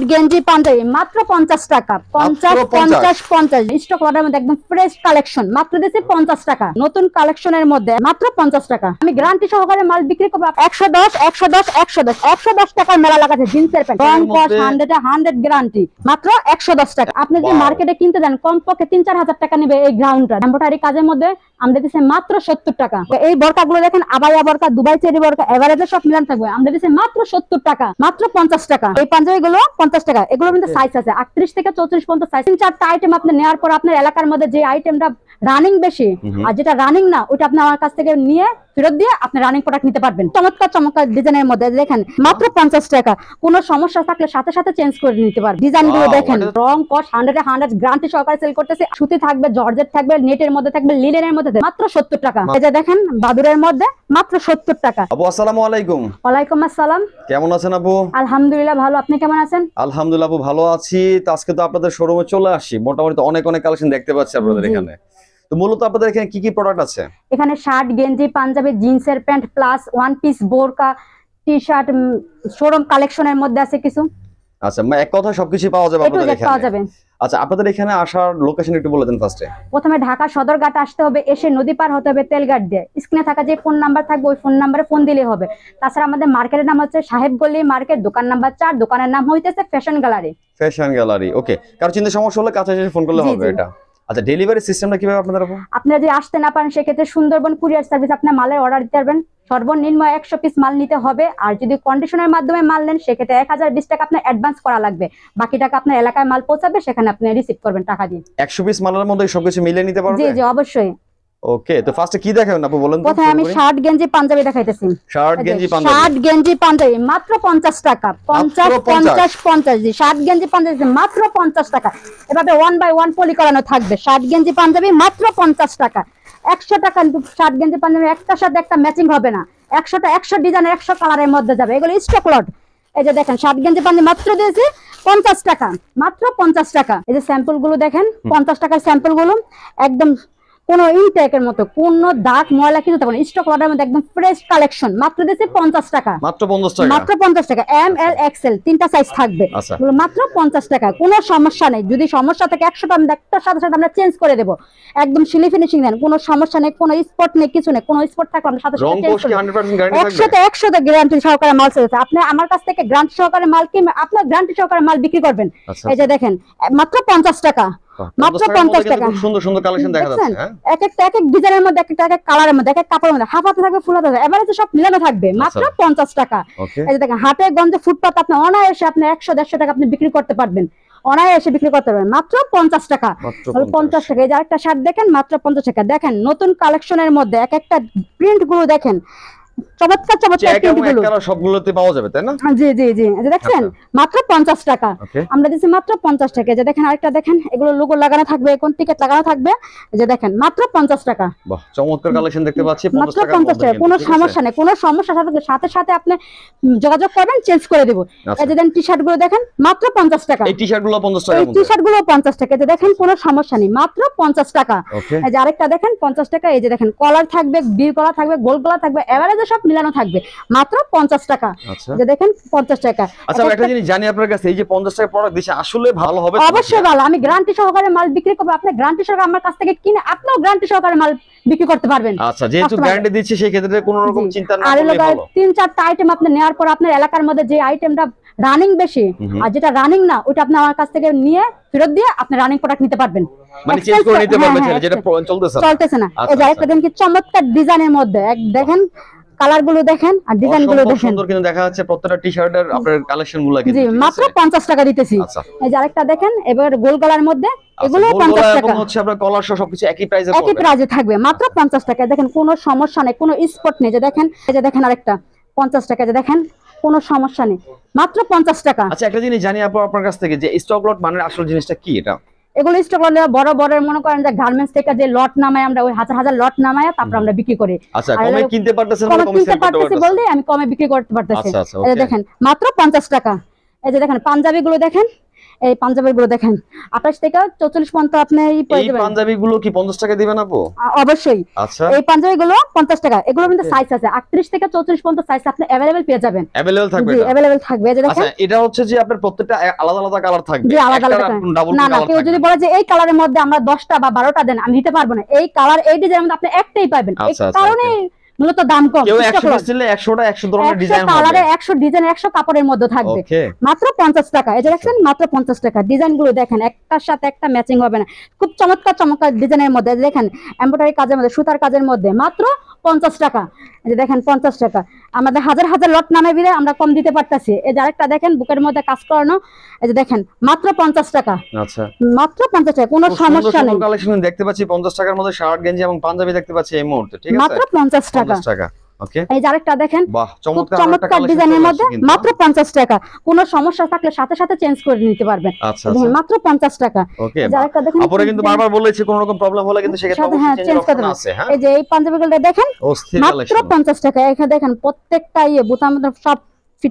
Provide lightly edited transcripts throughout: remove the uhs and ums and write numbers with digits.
Shirt গেঞ্জি পাঞ্জাবি মাত্র 50 টাকা। 50 50 50 স্টক লটের মধ্যে একদম ফ্রেশ কালেকশন মাত্র দিচ্ছি 50 টাকা। নতুন কালেকশনের মধ্যে মাত্র 50 টাকা। আমি গ্যারান্টি সহকারে মাল বিক্রি করব 110 110 110 110 টাকার মেলা লাগাচ্ছে জিন্সের প্যান্ট রং কস 100 গ্যারান্টি মাত্র 110 টাকা। আপনি যদি মার্কেটে কিনতে যান কমপক্ষে 3-4 হাজার টাকা নেবে এই গ্রাউন্ডটা। এমব্রয়ডারি কাজের মধ্যে আমরা দিচ্ছি মাত্র 70 টাকা। এই বরকাগুলো দেখেন আবায়া বরকা, দুবাই চেরি বরকা, এভারেজে সব মিলান থাকবে। আমরা দিচ্ছি মাত্র 70 টাকা, মাত্র 50 টাকা। এই পাঞ্জাবিগুলো 50 টাকা। এগুলোর মধ্যে সাইজ আছে 38 থেকে 34 পর্যন্ত সাইজ। 3-4টা আইটেম আপনি নেওয়ার পর আপনার এলাকার মধ্যে যে আইটেমটা রানিং বেশি আর যেটা রানিং না ওটা আপনি আমার কাছ থেকে নিয়ে ফেরত দিয়ে আপনি রানিং প্রোডাক্ট নিতে পারবেন। চমৎকার চমৎকার ডিজাইনের মধ্যে দেখেন মাত্র 50 টাকা। কোনো সমস্যা থাকলে সাথে সাথে চেঞ্জ করে নিতে পারবেন। ডিজাইনগুলো দেখেন রং কস 100 গ্যারান্টি সহকারে সেল করতেছে। সুতি থাকবে, জর্জেট থাকবে, নেটের মধ্যে থাকবে, লিনেনের মধ্যে মাত্র 70 টাকা। এই যে দেখেন বাদুরের মধ্যে মাত্র 70 টাকা। আপু আসসালামু আলাইকুম। ওয়ালাইকুম আসসালাম। কেমন আছেন আপু? আলহামদুলিল্লাহ ভালো, আপনি কেমন আছেন? আলহামদুলিল্লাহ আপু ভালো আছি। তো আজকে তো আপনাদের শোরুমে চলে আসি, মোটামুটি অনেক কালেকশন দেখতে পাচ্ছি আপনাদের এখানে। তো মূলত আপনাদের এখানে কি কি প্রোডাক্ট আছে? এখানে শার্ট গেঞ্জি পাঞ্জাবি জিন্সের প্যান্ট প্লাস ওয়ান পিস বোরকা টি শার্ট শোরুম কালেকশনের মধ্যে আছে কিছু। আচ্ছা এক কথা সবকিছু পাওয়া যাবে আপনাদের এখানে? পাওয়া যাবে। আচ্ছা আপনাদের এখানে আসার লোকেশন একটু বলে দেন ফার্স্টে। প্রথমে ঢাকা সদরঘাট আসতে হবে, এসে নদী পার হতে হবে তেলঘাট দিয়ে। স্ক্রিনে থাকা যে ফোন নাম্বার থাকবে ওই ফোন নাম্বারে ফোন দিলে হবে। তাছাড়া আমাদের মার্কেটের নাম হচ্ছে সাহেবগলি মার্কেট, দোকান নাম্বার 4, দোকানের নাম হইতেছে ফ্যাশন গ্যালারি। ফ্যাশন গ্যালারি, ওকে। কারো চিন্তা সমস্যা হলে কাছে এসে ফোন করলে হবে এটা। আচ্ছা ডেলিভারি সিস্টেমটা কিভাবে আপনাদের? আপনারা যদি আসতে না পারেন সেক্ষেত্রে সুন্দরবন কুরিয়ার সার্ভিস আপনার মালের অর্ডার দিতে পারবেন। সর্বনিম্ন 100 পিস মাল নিতে হবে। আর যদি কন্ডিশনের মাধ্যমে মাল নেন সেক্ষেত্রে 1020 টাকা আপনার অ্যাডভান্স করা লাগবে। বাকি টাকা আপনার এলাকায় মাল পৌঁছাবে, সেখানে আপনি রিসিভ করবেন টাকা দিয়ে। 100 পিস মালের মধ্যে সবকিছু মিলিয়ে নিতে পারবেন? জি জি অবশ্যই। ওকে, তো ফার্স্টে কি দেখাবেন আপু বলেন তো? প্রথমে আমি শার্ট গেঞ্জি পাঞ্জাবি দেখাইতেছি। শার্ট গেঞ্জি পাঞ্জাবি, শার্ট গেঞ্জি পাঞ্জাবি মাত্র 50 টাকা। 50 50 50 জি শার্ট গেঞ্জি পাঞ্জাবি মাত্র 50 টাকা। এভাবে 1 বাই 1 পলি করানো থাকবে। শার্ট গেঞ্জি পাঞ্জাবি মাত্র 50 টাকা। 100 টাকা শার্ট গেঞ্জি পাঞ্জাবি একটার সাথে একটা ম্যাচিং হবে না। 100টা 100 ডিজাইনের 100 কালারের মধ্যে যাবে। এগুলো স্টক লট। এই যে দেখেন শার্ট গেঞ্জি পাঞ্জাবি মাত্র দিয়েছি 50 টাকা, মাত্র 50 টাকা। এই যে স্যাম্পল গুলো দেখেন 50 টাকার স্যাম্পল গুলো একদম কোন ইনটেকের মতো কোন দাগ ময়লা কিছু থাকবে না। স্টক লটের মধ্যে একদম ফ্রেশ কালেকশন মাত্র দিয়েছি 50 টাকা, মাত্র 50 টাকা, মাত্র 50 টাকা। এম এল এক্সেল তিনটা সাইজ থাকবে, মাত্র 50 টাকা। কোনো সমস্যা নেই। যদি সমস্যা থাকে 100টা আমি একটার সাথে সাথে আমরা চেঞ্জ করে দেব। একদম সিলি ফিনিশিং দেন, কোনো সমস্যা নেই, কোনো স্পট নেই, কিছু নেই। কোনো স্পট থাকলে আমরা সাথে সাথে চেঞ্জ করে দেব। 100তে গ্যারান্টি সহকারে মাল চলছে। আপনি আমার কাছ থেকে গ্যারান্টি সহকারে মাল কিনবেন, আপনার গ্যারান্টি সহকারে মাল বিক্রি করবেন। এই যে দেখেন মাত্র 50 টাকা, মাত্র 50 টাকা। সুন্দর সুন্দর কালেকশন দেখা যাচ্ছে। হ্যাঁ এক এক ডিজাইনের মধ্যে এক এক কালারের মধ্যে এক এক কাপড়ের মধ্যে হাফাতে থাকবে, ফুলাতে থাকবে, এভারেজে সব মিলানো থাকবে। মাত্র 50 টাকা। এই যে দেখেন হাটে গঞ্জে ফুটপাত আপনি অনায়াসে আপনি 100-150 টাকা আপনি বিক্রি করতে পারবেন। অনায়াসে বিক্রি করতে পারবেন মাত্র 50 টাকা। 50 টাকা। এই যে আরেকটা শার্ট দেখেন মাত্র 50 টাকা। দেখেন নতুন কালেকশনের মধ্যে এক একটা প্রিন্ট গুলো দেখেন চমৎকার চমৎকার প্রিন্টগুলো সবগুলোতে পাওয়া যাবে তাই না? জি জি জি। এই যে দেখছেন মাত্র 50 টাকা আমরা দিছি, মাত্র 50 টাকা। যে দেখেন আরেকটা দেখেন এগুলো লোগো লাগানো থাকবে, কোন টিকেট লাগানো থাকবে। এই যে দেখেন মাত্র 50 টাকা। বাহ চমৎকার কালেকশন দেখতে পাচ্ছি। মাত্র 50 টাকা। কোনো সমস্যা নেই, কোনো সমস্যা থাকলে সাথে সাথে আপনি যোগাযোগ করবেন, চেঞ্জ করে দেব। এই যে দেখেন টি-শার্ট গুলো দেখেন মাত্র 50 টাকা। এই টি-শার্ট গুলো 50 টাকা। এই টি-শার্ট গুলো 50 টাকা। এই যে দেখেন কোনো সমস্যা নেই, মাত্র 50 টাকা। এই যে আরেকটা দেখেন 50 টাকা। এই যে দেখেন কলার থাকবে, বীর কলার থাকবে, গোল কলার থাকবে, এভারেজে সব মিলানো থাকবে মাত্র 50 টাকা। যে দেখেন 50 টাকা। আচ্ছা একটা জিনিস জানি আপনার কাছে, এই যে 50 টাকা প্রোডাক্ট দিছে আসলে ভালো হবে? অবশ্যই ভালো। আমি গ্যারান্টি সহকারে মাল বিক্রি করব। আপনি গ্যারান্টি সহকারে আমার কাছ থেকে কিনে আপনিও গ্যারান্টি সহকারে মাল বিক্রি করতে পারবেন। আচ্ছা যেহেতু গ্যারান্টি দিচ্ছি সেই ক্ষেত্রে কোনো রকম চিন্তা না করলে ভালো। 3-4টা আইটেম আপনি নেওয়ার পর আপনার এলাকার মধ্যে যে আইটেমটা রানিং বেশি আর যেটা রানিং না ওটা আপনি আমার কাছ থেকে নিয়ে ফেরত দিয়ে আপনি রানিং প্রোডাক্ট নিতে পারবেন। মানে চেঞ্জ করে নিতে পারবেন যেটা চলতেছে না। এই যে আরেকটা দেখেন কি চমৎকার ডিজাইনের মধ্যে দেখেন কালার গুলো দেখেন আর ডিজাইন গুলো দেখেন সুন্দর কিন্তু দেখা যাচ্ছে প্রত্যেকটা টি-শার্টের আপনার কালেকশন গুলো কিন্তু। জি মাত্র 50 টাকা দিতেছি। এই যে আরেকটা দেখেন এবার গোল গলার মধ্যে এগুলো 50 টাকা হচ্ছে আপনার কলার সহ সবকিছু একই প্রাইসে একই প্রাইসে থাকবে মাত্র 50 টাকা। দেখেন কোনো সমস্যা নেই, কোনো স্পট নেই। যে দেখেন এই যে দেখেন আরেকটা 50 টাকা। যে দেখেন কোনো সমস্যা নেই, মাত্র 50 টাকা। আচ্ছা একটা জিনিস জানি আপু আপনার কাছ থেকে, যে স্টক লট মানে আসল জিনিসটা কি? এটা এগুলো স্টক লট বড় বড় মনে করেন যে গার্মেন্টস থেকে যে লট নামায় আমরা ওই হাজার হাজার লট নামায় তারপর আমরা বিক্রি করি। আচ্ছা কমে কিনতে পারতেছেন না, কমে সেল করতে পারতেছি বলতে আমি কমে বিক্রি করতে পারতেছি। এই যে দেখেন মাত্র 50 টাকা। এই যে দেখেন পাঞ্জাবি গুলো দেখেন এই পাঞ্জাবি গুলো দেখেন 28 থেকে 44 পর্যন্ত আপনি এই পাঞ্জাবি গুলো কি 50 টাকা দিবেন আপু? অবশ্যই। আচ্ছা, এই পাঞ্জাবি গুলো 50 টাকা। এগুলো কিন্তু সাইজ আছে 38 থেকে 44 পর্যন্ত সাইজ আপনি अवेलेबल পেয়ে যাবেন। अवेलेबल থাকবে? জি, अवेलेबल থাকবে। এই যে দেখেন। আচ্ছা, এটা হচ্ছে যে আপনার প্রত্যেকটা আলাদা আলাদা কালার থাকবে? জি, আলাদা আলাদা কালার। না না, কেউ যদি বলে যে এই কালারের মধ্যে আমরা 10টা বা 12টা দেন, আমি দিতে পারবো না। এই কালার এই ডিজাইনের মধ্যে আপনি একটাই পাবেন। এই কারণে মূলত দাম কম। কেউ 100 পিস নিলে 100টা 100 ধরনের ডিজাইন হবে। কালারে 100 ডিজাইন 100 কাপড়ের মধ্যে থাকবে। মাত্র 50 টাকা। এই যে দেখেন মাত্র 50 টাকা। ডিজাইনগুলো দেখেন একটার সাথে একটা ম্যাচিং হবে না। খুব চমৎকার চমৎকার ডিজাইনের মধ্যে দেখেন, এমব্রয়ডারি কাজের মধ্যে, সুতার কাজের মধ্যে মাত্র 50 টাকা। এই যে দেখেন 50 টাকা। আমাদের হাজার হাজার লট নামে বিলে আমরা কম দিতে পারতাছি। এই যে আরেকটা দেখেন বুকের মধ্যে কাজ করানো। এই যে দেখেন মাত্র 50 টাকা। আচ্ছা, মাত্র 50 টাকা, কোনো সমস্যা নেই। কালেকশন দেখতে পাচ্ছি 50 টাকার মধ্যে শার্ট গেঞ্জি এবং পাঞ্জাবি দেখতে পাচ্ছি এই মুহূর্তে, ঠিক আছে? মাত্র 50 টাকা। 50 টাকা। ওকে, এই যে আরেকটা দেখেন, বাহ, চমৎকার ডিজাইনের মধ্যে মাত্র 50 টাকা। কোনো সমস্যা থাকলে সাথে সাথে চেঞ্জ করে নিতে পারবেন। আচ্ছা, মাত্র 50 টাকা। ওকে, আরেকটা দেখেন, আপরে কিন্তু বারবার বলেছি কোন রকম প্রবলেম হলে কিন্তু সেক্ষেত্রে অবশ্যই চেঞ্জ করতে আছে। হ্যাঁ, এই যে এই পাঞ্জাবিগুলো দেখেন মাত্র 50 টাকা। এখানে দেখেন প্রত্যেকটা বোতাম সব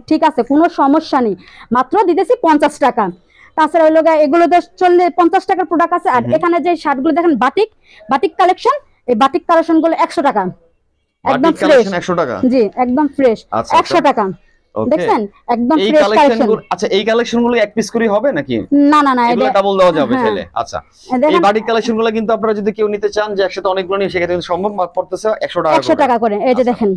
ঠিক আছে, কোনো সমস্যা নেই। মাত্র দিতেছি 50 টাকা। তাছাড়া ওই লোগা এগুলো চললে 50 টাকার প্রোডাক্ট আছে। আর এখানে যে শার্টগুলো দেখেন বাটিক কালেকশন, এই বাটিক কালেকশন গুলো 100 টাকা। একদম ফ্রেশ 100 টাকা। জি, একদম ফ্রেশ 100 টাকা। দেখেন একদম ফ্রেশ কালেকশন। আচ্ছা, এই কালেকশনগুলো এক পিস করে হবে নাকি? না না না, এটা ডাবল দেওয়া যাবে চাইলে। আচ্ছা, এই বাটিক কালেকশনগুলো কিন্তু আপনারা যদি কেউ নিতে চান যে একসাথে অনেকগুলো নিয়ে, সেক্ষেত্রে কিন্তু সম্ভব। পড়তেছে 100 টাকা 100 টাকা করে। এই যে দেখেন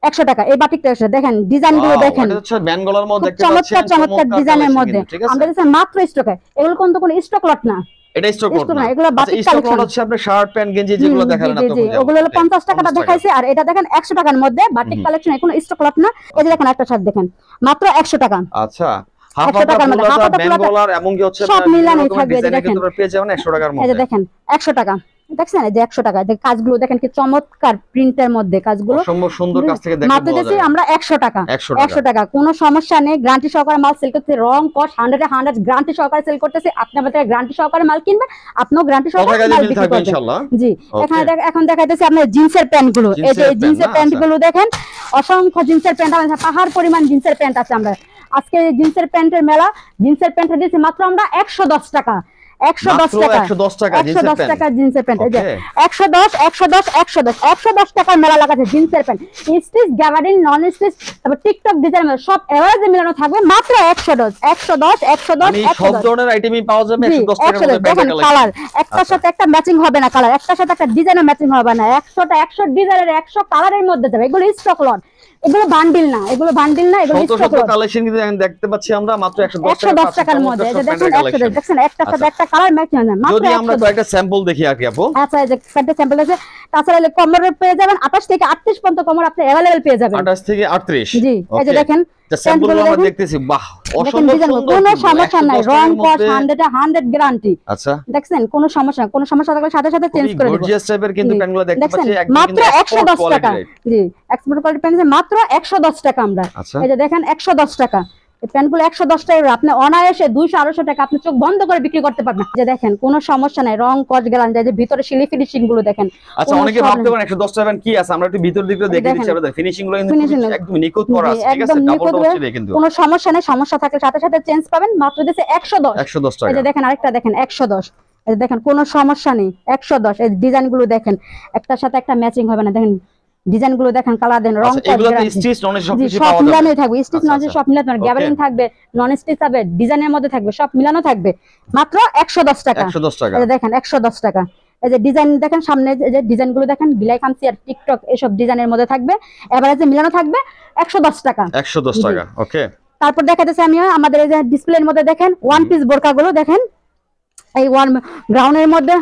100 টাকা। এই বাটিকটা দেখেন, ডিজাইনগুলো দেখেন, এটা হচ্ছে ব্যান্ড গলার মধ্যে দেখতে পাচ্ছেন, চমৎকার ডিজাইনের মধ্যে। আমাদের কাছে মাত্র স্টকে, এগুলো কোনো স্টক লট না। এটা স্টক লট না, এগুলো বাটিক কালেকশন হচ্ছে আপনার শার্ট প্যান্ট গেঞ্জি যেগুলো দেখালেন আপনি। ওগুলো হলো 50 টাকাটা দেখাইছে। আর এটা দেখেন 100 টাকার মধ্যে বাটিক কালেকশন, কোনো স্টক লট না। এই যে দেখেন একটা শার্ট দেখেন মাত্র 100 টাকা। আচ্ছা, হাফাটা ব্যান্ড গলার এবং কি হচ্ছে সব মিলানো থাকবে। এই যে দেখেন পেয়ে যাবেন 100 টাকার মধ্যে। এই যে দেখেন 100 টাকা। দেখছেন এই যে 100 টাকা। কাজগুলো দেখেন কি চমৎকার প্রিন্টের মধ্যে কাজগুলো, অসম্ভব সুন্দর কাজ থেকে দেখতে মাত্র দিছি আমরা 100 টাকা। 100 টাকা, কোনো সমস্যা নেই। গ্যারান্টি সহকারে মাল সেল করতে, রং কস 100 গ্যারান্টি সহকারে সেল করতেছি। আপনি আমাদের গ্যারান্টি সহকারে মাল কিনবেন, আপনিও গ্যারান্টি সহকারে মাল বিক্রি করবেন ইনশাআল্লাহ। জি, এখানে এখন দেখাইতেছি আপনার জিন্সের প্যান্ট গুলো। এই যে জিন্সের প্যান্ট গুলো দেখেন, অসংখ্য জিন্সের প্যান্ট আছে, পাহাড় পরিমাণ জিন্সের প্যান্ট আছে। আমরা আজকে জিন্সের প্যান্টের মেলা, জিন্সের প্যান্ট দিয়েছি মাত্র আমরা 110 টাকা। 110 টাকা, 110 টাকা জিন্সের প্যান্ট। এই যে 110 টাকার মেলা লাগাচ্ছে জিন্সের প্যান্ট। স্টিচ, গ্যাবার্ডিন, নন স্টিচ, তারপর টিকটক ডিজাইন সব এভারেজে মিলানো থাকবে মাত্র 110 সব ধরনের আইটেমই পাওয়া যাবে 110 টাকার মধ্যে। দেখেন কালার একটার সাথে একটা ম্যাচিং হবে না, কালার একটার সাথে একটা ডিজাইনও ম্যাচিং হবে না। 100 ডিজাইনের 100 কালারের মধ্যে যাবে। এগুলো স্টক লট, এগুলো বান্ডিল না, এগুলো স্টক লট। কালেকশন কিন্তু দেখতে পাচ্ছি আমরা মাত্র 110 টাকার মধ্যে। এই যে দেখেন 110, দেখেন একটার সাথে একটা কালার ম্যাচিং হয় না। যদি আমরা কয়েকটা স্যাম্পল দেখি আর কি আপু। আচ্ছা, এই যে একটা স্যাম্পল আছে। তাছাড়া কমরের পেয়ে যাবেন 28 থেকে 38 পর্যন্ত কমর আপনি अवेलेबल পেয়ে যাবেন। 28 থেকে 38। জি, এই যে দেখেন স্যাম্পলগুলো আমরা দেখতেছি। বাহ, অসম্ভব সুন্দর, কোনো সমস্যা নাই। রং কস 100 গ্যারান্টি। আচ্ছা, দেখছেন কোনো সমস্যা, কোনো সমস্যা থাকলে সাথে সাথে চেঞ্জ করে দেব। গর্জিয়াস টাইপের কিন্তু প্যান্টগুলো দেখতে পাচ্ছি একদম মাত্র 110 টাকা। জি, এক্সপোর্ট কোয়ালিটি প্যান্ট মাত্র 110 টাকা আমরা। এই যে দেখেন 110 টাকা। এই প্যান্টগুলো 110 টাকা। আপনি অনায়াসে 200-250 টাকা আপনি চোখ বন্ধ করে বিক্রি করতে পারবেন। যে দেখেন কোনো সমস্যা নাই, রং কস গ্যারান্টি। যে ভিতরে সিলি ফিনিশিং গুলো দেখেন। আচ্ছা, অনেকে ভাবতে পারেন 110 টাকা কি আছে, আমরা একটু ভিতর দিকটা দেখে দিচ্ছি। আপনাদের ফিনিশিং গুলো কিন্তু একদম নিখুঁত করা আছে, ঠিক আছে? কাপড়টা হচ্ছে কিন্তু কোনো সমস্যা নেই। সমস্যা থাকলে সাথে সাথে চেঞ্জ পাবেন। মাত্র দিছে 110 টাকা। এই যে দেখেন আরেকটা দেখেন 110। এই যে দেখেন কোনো সমস্যা নেই 110। এই ডিজাইন গুলো দেখেন একটার সাথে একটা ম্যাচিং হবে না। দেখেন ডিজাইন গুলো দেখেন, কালার দেন, রং এগুলোতে স্টিচ নন সব কিছু সব মিলানো থাকবে। স্টিচ নন সব মিলানো থাকবে, গ্যাবারিং থাকবে, নন স্টিচ থাকবে, ডিজাইনের মধ্যে থাকবে, সব মিলানো থাকবে। মাত্র 110 টাকা। 110 টাকা। এই যে দেখেন 110 টাকা। এই যে ডিজাইন দেখেন সামনে, এই যে ডিজাইন গুলো দেখেন বিলাই খামসি আর টিকটক এসব ডিজাইনের মধ্যে থাকবে। এভারেজে মিলানো থাকবে 110 টাকা। 110 টাকা। ওকে, তারপর দেখাতেছি আমি আমাদের এই যে ডিসপ্লের মধ্যে দেখেন ওয়ান পিস বোরকা গুলো দেখেন। এই গ্রাউন্ডের মধ্যে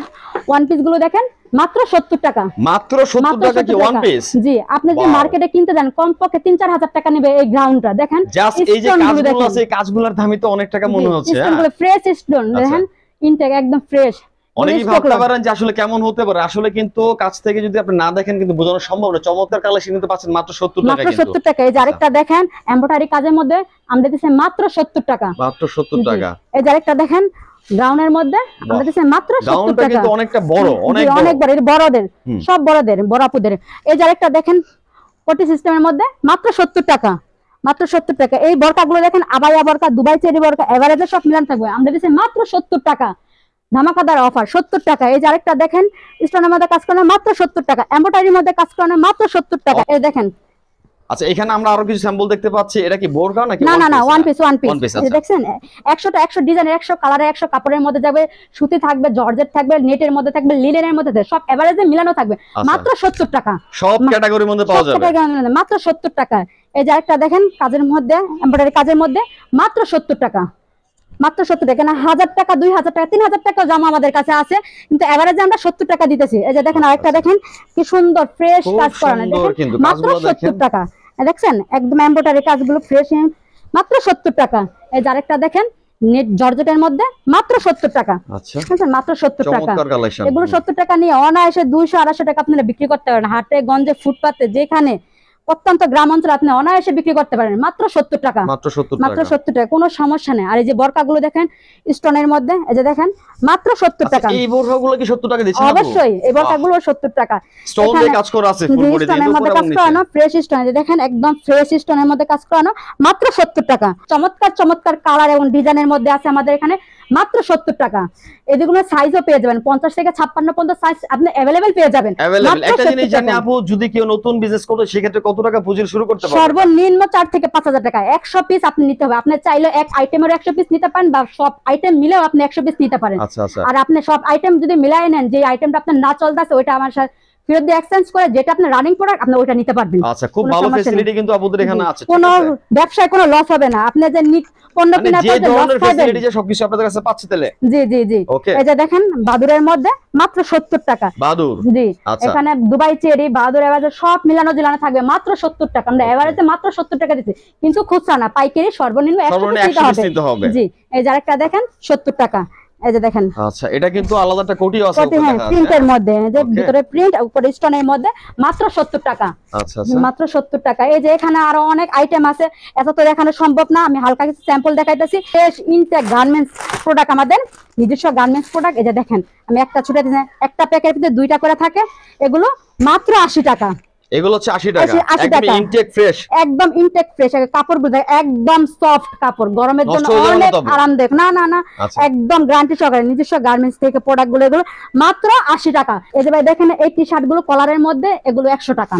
ওয়ান পিস গুলো দেখেন মাত্র 70 টাকা। মাত্র 70 টাকা কি ওয়ান পিস? জি, আপনি যে মার্কেটে কিনতে যান কমপক্ষে 3-4 হাজার টাকা নেবে এই গ্রাউন্ডটা। দেখেন জাস্ট এই যে কাজগুলো আছে, এই কাজগুলোর দামই তো অনেক টাকা মনে হচ্ছে। স্টোনগুলো ফ্রেশ স্টোন দেখেন, ইনটেক একদম ফ্রেশ। অনেকেই ভাবতে পারেন যে আসলে কেমন হতে পারে, আসলে কিন্তু কাছ থেকে যদি আপনি না দেখেন কিন্তু বোঝানো সম্ভব না। চমৎকার কালেকশন কিন্তু পাচ্ছেন মাত্র 70 টাকা। মাত্র 70 টাকা। এই যে আরেকটা দেখেন এমব্রয়ডারি কাজের মধ্যে আমরা দিতেছি মাত্র 70 টাকা। মাত্র 70 টাকা। এই যে আরেকটা দেখেন গ্রাউন্ডের মধ্যে আমরা দিতেছি মাত্র 70 টাকা। কিন্তু অনেকটা বড়, অনেক বড়, এর বড়দের সব বড়দের, বড় আপুদের। এই যে আরেকটা দেখেন কোটি সিস্টেমের মধ্যে মাত্র 70 টাকা। মাত্র 70 টাকা। এই বরকাগুলো দেখেন, আবায়া বরকা, দুবাই চেরি বরকা, এভারেজে সব মিলান থাকবে, আমরা দিচ্ছি মাত্র 70 টাকা, ধামাকাদার অফার 70 টাকা। এই যে আরেকটা দেখেন, স্টোনের মধ্যে কাজ করানো মাত্র 70 টাকা, এমব্রয়ডারির মধ্যে কাজ করানো মাত্র 70 টাকা। এই দেখেন, আচ্ছা এখানে আমরা আরো কিছু স্যাম্পল দেখতে পাচ্ছি, এটা কি বোরকা নাকি? না না না, ওয়ান পিস আচ্ছা। দেখছেন, 100 ডিজাইনের, 100 কালারের, 100 কাপড়ের মধ্যে যাবে, সুতি থাকবে, জর্জেট থাকবে, নেটের মধ্যে থাকবে, লিনেনের মধ্যে থাকবে, সব এভারেজে মিলানো থাকবে, মাত্র 70 টাকা। সব ক্যাটাগরির মধ্যে পাওয়া যাবে মাত্র 70 টাকা। এই যে আরেকটা দেখেন, কাজের মধ্যে, এমব্রয়ডারি কাজের মধ্যে মাত্র 70 টাকা, মাত্র 70 টাকা। না 1000 টাকা, 2000 টাকা, 3000 টাকা জামা আমাদের কাছে আছে, কিন্তু এভারেজে আমরা 70 টাকা দিতেছি। এই যে দেখেন, আরেকটা দেখেন, কি সুন্দর ফ্রেশ কাজ করানো, দেখেন মাত্র 70 টাকা। দেখছেন একদম এমব্রয়ডারি কাজগুলো ফ্রেশ, মাত্র 70 টাকা। এই যে আরেকটা দেখেন, নেট জর্জেটের মধ্যে মাত্র 70 টাকা। আচ্ছা মাত্র 70 টাকা। চমৎকার কালেকশন। এগুলো 70 টাকা নিয়ে অনায়াসে 200-250 টাকা আপনারা বিক্রি করতে পারেন, হাটে গঞ্জে ফুটপাতে যেখানে, অত্যন্ত গ্রাম অঞ্চলে আপনি অনায়াসে বিক্রি করতে পারেন, মাত্র 70 টাকা, মাত্র 70 টাকা, মাত্র 70 টাকা, কোনো সমস্যা নেই। আর এই যে বরকাগুলো দেখেন স্টোনের মধ্যে, এই যে দেখেন মাত্র 70 টাকা। এই বোরকাগুলো কি 70 টাকা দিচ্ছেন? অবশ্যই এই বরকাগুলো 70 টাকা। স্টোন দিয়ে কাজ করা আছে, ফুল বডি দিয়ে স্টোনের মধ্যে কাজ করানো, ফ্রেশ স্টোন, দেখেন একদম ফ্রেশ স্টোনের মধ্যে কাজ করানো, মাত্র 70 টাকা। চমৎকার চমৎকার কালার এবং ডিজাইনের মধ্যে আছে আমাদের এখানে, মাত্র 70 টাকা। এগুলো সাইজও পেয়ে যাবেন, 50 থেকে 56 পর্যন্ত সাইজ আপনি अवेलेबल পেয়ে যাবেন। একটা জিনিস জানি আপু, যদি কেউ নতুন বিজনেস করে সেক্ষেত্রে কত টাকা পুঁজি শুরু করতে পারবে? সর্বনিম্ন 4 থেকে 5000 টাকা। 100 পিস আপনি নিতে হবে, আপনি চাইলে এক আইটেমের 100 পিস নিতে পারেন, বা সব আইটেম মিলেও আপনি 100 পিস নিতে পারেন। আচ্ছা আচ্ছা। আর আপনি সব আইটেম যদি মিলাই নেন, যে আইটেমটা আপনার না চলতেছে ওইটা আমার সাথে ফেরত দিয়ে এক্সচেঞ্জ করে, যেটা আপনার রানিং প্রোডাক্ট আপনি ওইটা নিতে পারবেন। আচ্ছা, খুব ভালো ফ্যাসিলিটি কিন্তু আপুদের এখানে আছে। কোনো ব্যবসায় কোনো লস হবে না, আপনি যে পণ্য কিনা যে ধরনের ফ্যাসিলিটি যে সবকিছু আপনাদের কাছে পাচ্ছে তাহলে। জি জি জি। এই যে দেখেন বাদুরের মধ্যে মাত্র 70 টাকা। বাদুর, জি। এখানে দুবাই চেরি, বাদুর, এভারেজ সব মিলানো জিলানো থাকবে, মাত্র 70 টাকা। আমরা এভারেজে মাত্র 70 টাকা দিচ্ছি, কিন্তু খুচরা না, পাইকারি সর্বনিম্ন 100 পিস নিতে হবে। জি। এই যে আরেকটা দেখেন 70 টাকা। এই যে দেখেন, আচ্ছা এটা কিন্তু আলাদা একটা কোটিও আছে, প্রিন্টের মধ্যে, যে ভিতরে প্রিন্ট, উপরে স্টোনের মধ্যে, মাত্র 70 টাকা। আচ্ছা আচ্ছা, মাত্র 70 টাকা। এই যে এখানে আরো অনেক আইটেম আছে, এত তো দেখানো সম্ভব না, আমি হালকা কিছু স্যাম্পল দেখাইতেছি। ফ্রেশ ইনটেক গার্মেন্টস প্রোডাক্ট, আমাদের নিজস্ব গার্মেন্টস প্রোডাক্ট। এই যে দেখেন, আমি একটা ছুটে দিচ্ছি, একটা প্যাকের ভিতরে 2টা করে থাকে, এগুলো মাত্র 80 টাকা। এগুলো হচ্ছে 80 টাকা, 80 একদম টাকা। ইনটেক ফ্রেশ, একদম ইনটেক ফ্রেশ। কাপড়গুলো একদম সফট কাপড়, গরমের জন্য অনেক আরামদায়ক। না না না, একদম গ্যারান্টি সহকারে নিজস্ব গার্মেন্টস থেকে প্রোডাক্ট গুলো, এগুলো মাত্র 80 টাকা। এই যে ভাই দেখেন, এই টি শার্ট গুলো কলারের মধ্যে, এগুলো 100 টাকা।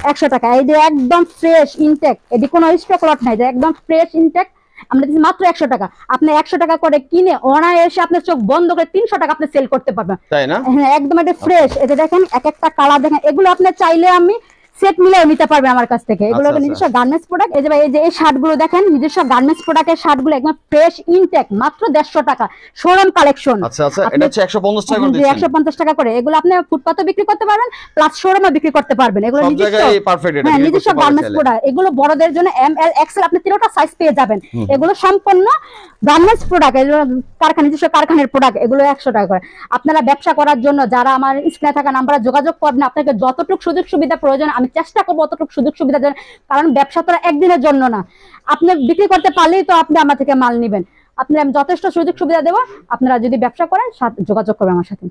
100 টাকা। এই যে একদম ফ্রেশ ইনটেক, এটি কোনো স্টক লট নাই, যে একদম ফ্রেশ ইনটেক আমরা দিচ্ছি মাত্র 100 টাকা। আপনি 100 টাকা করে কিনে অনায়াসে আপনার চোখ বন্ধ করে 300 টাকা আপনি সেল করতে পারবেন, তাই না? হ্যাঁ, একদম এটা ফ্রেশ। এই যে দেখেন এক একটা কালার দেখেন, এগুলো আপনি চাইলে আমি সেট মিলে নিতে পারবে আমার কাছ থেকে, এগুলো নিজস্ব গার্মেন্টস প্রোডাক্ট। এই যে ভাই, এই যে এই শার্টগুলো দেখেন, নিজস্ব গার্মেন্টস প্রোডাক্টের শার্টগুলো একদম ফ্রেশ ইনটেক, মাত্র 150 টাকা, শোরুম কালেকশন। আচ্ছা আচ্ছা, এটা হচ্ছে 150 টাকা করে দিচ্ছেন। 150 টাকা করে। এগুলো আপনি ফুটপাতে বিক্রি করতে পারবেন, প্লাস শোরুমে বিক্রি করতে পারবেন। এগুলো নিজস্ব, হ্যাঁ, নিজস্ব গার্মেন্টস প্রোডাক্ট। এগুলো বড়দের জন্য এম এল এক্সেল আপনি 3টা সাইজ পেয়ে যাবেন। এগুলো সম্পূর্ণ গার্মেন্টস প্রোডাক্ট, এগুলো কারখানা, নিজস্ব কারখানার প্রোডাক্ট। এগুলো 100 টাকা করে। আপনারা ব্যবসা করার জন্য যারা আমার স্ক্রিনে থাকা নাম্বারে যোগাযোগ করবেন, আপনাকে যতটুকু সুযোগ সুবিধা প্রয়োজন আমি চেষ্টা করবো অতটুকু সুযোগ সুবিধা দেন, কারণ ব্যবসা তো একদিনের জন্য না, আপনি বিক্রি করতে পারলেই তো আপনি আমার থেকে মাল নেবেন। আপনি আমি যথেষ্ট সুযোগ সুবিধা দেবো, আপনারা যদি ব্যবসা করেন যোগাযোগ করবেন আমার সাথে।